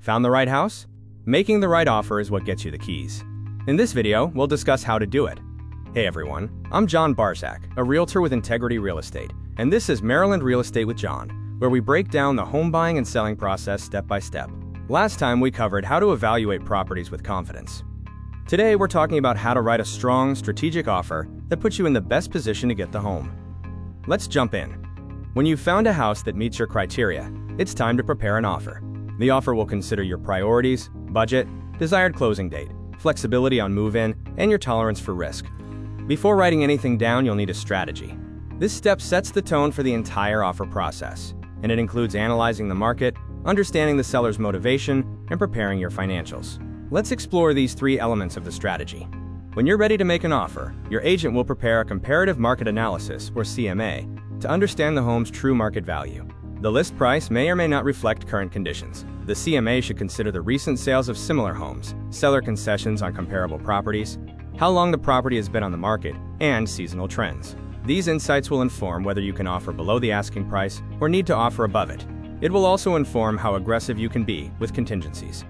Found the right house? Making the right offer is what gets you the keys. In this video, we'll discuss how to do it. Hey everyone, I'm John Barczak, a realtor with Integrity Real Estate, and this is Maryland Real Estate with John, where we break down the home buying and selling process step by step. Last time we covered how to evaluate properties with confidence. Today we're talking about how to write a strong, strategic offer that puts you in the best position to get the home. Let's jump in. When you've found a house that meets your criteria, it's time to prepare an offer. The offer will consider your priorities, budget, desired closing date, flexibility on move-in, and your tolerance for risk. Before writing anything down, you'll need a strategy. This step sets the tone for the entire offer process, and it includes analyzing the market, understanding the seller's motivation, and preparing your financials. Let's explore these three elements of the strategy. When you're ready to make an offer, your agent will prepare a comparative market analysis, or CMA, to understand the home's true market value. The list price may or may not reflect current conditions. The CMA should consider the recent sales of similar homes, seller concessions on comparable properties, how long the property has been on the market, and seasonal trends. These insights will inform whether you can offer below the asking price or need to offer above it. It will also inform how aggressive you can be with contingencies.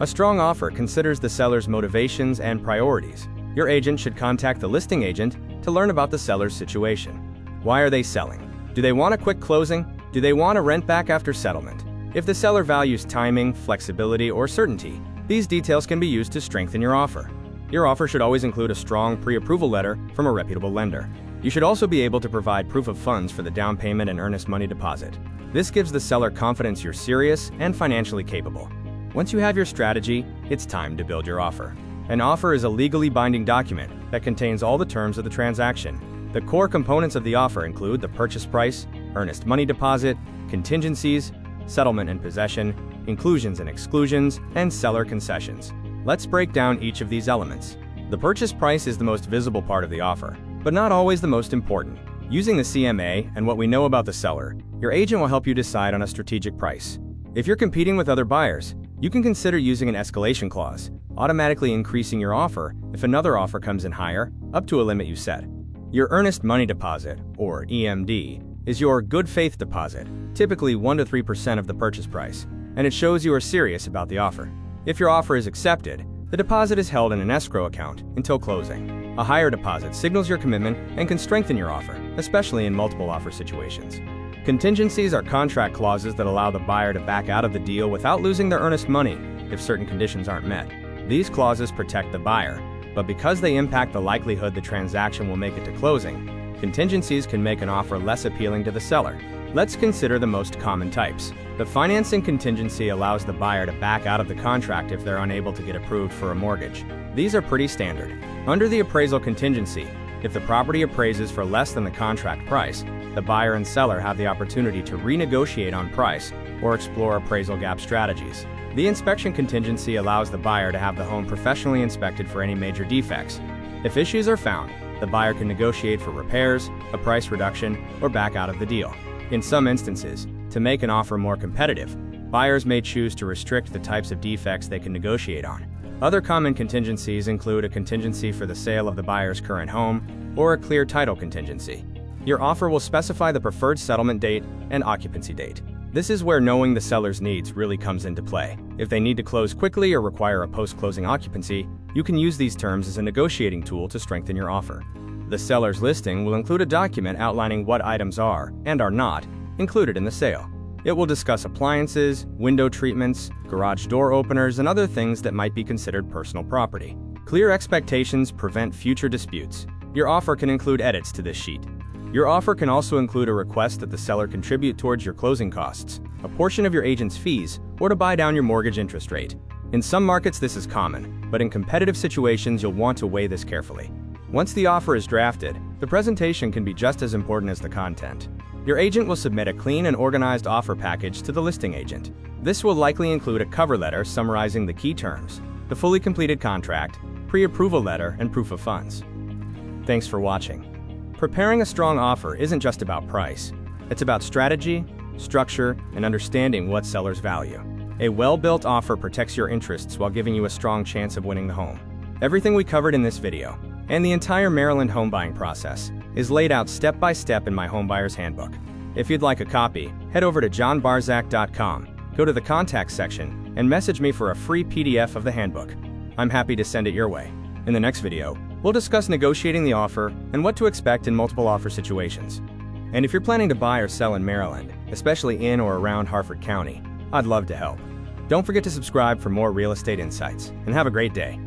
A strong offer considers the seller's motivations and priorities. Your agent should contact the listing agent to learn about the seller's situation. Why are they selling? Do they want a quick closing? Do they want to rent back after settlement? If the seller values timing, flexibility, or certainty, these details can be used to strengthen your offer. Your offer should always include a strong pre-approval letter from a reputable lender. You should also be able to provide proof of funds for the down payment and earnest money deposit. This gives the seller confidence you're serious and financially capable. Once you have your strategy, it's time to build your offer. An offer is a legally binding document that contains all the terms of the transaction. The core components of the offer include the purchase price, earnest money deposit, contingencies, settlement and possession, inclusions and exclusions, and seller concessions. Let's break down each of these elements. The purchase price is the most visible part of the offer, but not always the most important. Using the CMA and what we know about the seller, your agent will help you decide on a strategic price. If you're competing with other buyers, you can consider using an escalation clause, automatically increasing your offer if another offer comes in higher, up to a limit you set. Your earnest money deposit, or EMD, is your good faith deposit, typically 1 to 3% of the purchase price, and it shows you are serious about the offer. If your offer is accepted, the deposit is held in an escrow account until closing. A higher deposit signals your commitment and can strengthen your offer, especially in multiple offer situations. Contingencies are contract clauses that allow the buyer to back out of the deal without losing their earnest money if certain conditions aren't met. These clauses protect the buyer, but because they impact the likelihood the transaction will make it to closing, contingencies can make an offer less appealing to the seller. Let's consider the most common types. The financing contingency allows the buyer to back out of the contract if they're unable to get approved for a mortgage. These are pretty standard. Under the appraisal contingency, if the property appraises for less than the contract price, the buyer and seller have the opportunity to renegotiate on price or explore appraisal gap strategies. The inspection contingency allows the buyer to have the home professionally inspected for any major defects. If issues are found, the buyer can negotiate for repairs, a price reduction, or back out of the deal. In some instances, to make an offer more competitive, buyers may choose to restrict the types of defects they can negotiate on. Other common contingencies include a contingency for the sale of the buyer's current home or a clear title contingency. Your offer will specify the preferred settlement date and occupancy date. This is where knowing the seller's needs really comes into play. If they need to close quickly or require a post-closing occupancy, you can use these terms as a negotiating tool to strengthen your offer. The seller's listing will include a document outlining what items are and are not included in the sale. It will discuss appliances, window treatments, garage door openers, and other things that might be considered personal property. Clear expectations prevent future disputes. Your offer can include edits to this sheet. Your offer can also include a request that the seller contribute towards your closing costs, a portion of your agent's fees, or to buy down your mortgage interest rate. In some markets this is common, but in competitive situations you'll want to weigh this carefully. Once the offer is drafted, the presentation can be just as important as the content. Your agent will submit a clean and organized offer package to the listing agent. This will likely include a cover letter summarizing the key terms, the fully completed contract, pre-approval letter, and proof of funds. Thanks for watching. Preparing a strong offer isn't just about price. It's about strategy, structure, and understanding what sellers value. A well-built offer protects your interests while giving you a strong chance of winning the home. Everything we covered in this video, and the entire Maryland home buying process, is laid out step by step in my Home Buyer's Handbook. If you'd like a copy, head over to johnbarczak.com. go to the contact section and message me for a free PDF of the handbook. I'm happy to send it your way. In the next video, we'll discuss negotiating the offer and what to expect in multiple offer situations. And if you're planning to buy or sell in Maryland, especially in or around Harford County, I'd love to help. Don't forget to subscribe for more real estate insights, and have a great day.